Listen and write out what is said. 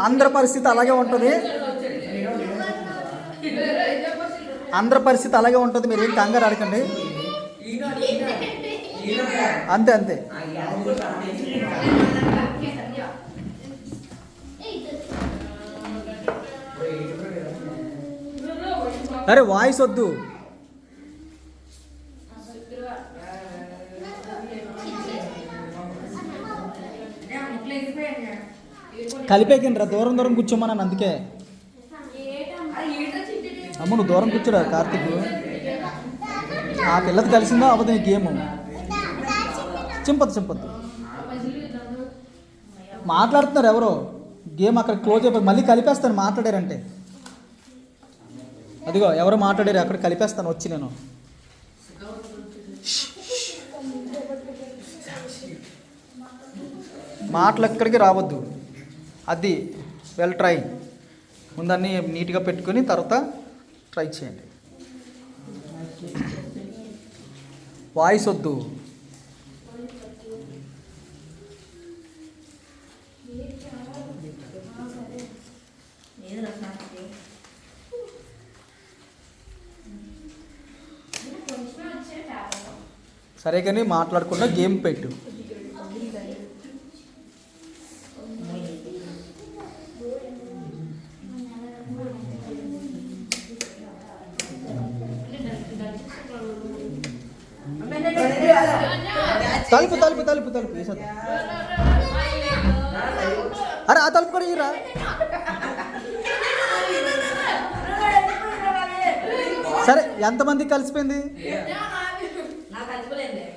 అందరి పరిస్థితి అలాగే ఉంటుంది. అందరి పరిస్థితి అలాగే ఉంటుంది. మీరు ఏం కంగారు అడగండి. అంతే అంతే. అరే వాయిస్ వద్దు. కలిపేకిండ్రా, దూరం దూరం కూర్చోమన్నాను అందుకే. అమ్మ నువ్వు దూరం కూర్చోరా కార్తీక్. ఆ పిల్లది కలిసిందో అవ్వదు నీ గేమ్. చింపద్దు మాట్లాడుతున్నారు ఎవరో. గేమ్ అక్కడ క్లోజ్ అయిపోయి మళ్ళీ కలిపేస్తాను మాట్లాడారంటే. అదిగో ఎవరు మాట్లాడారు అక్కడ కలిపేస్తాను వచ్చి నేను. మాటలు ఎక్కడికి రావద్దు. అది వెల్ ట్రై. ముందన్నీ నీట్గా పెట్టుకొని తర్వాత ట్రై చేయండి. వాయిస్ వద్దు. సరే కానీ మాట్లాడకుండా గేమ్ పెట్టు. తలుపు తలుపు తలుపు తలుపు వేసా. అరే ఆ తలుపు కూడా ఇరా. సరే ఎంతమంది కలిసిపోయింది?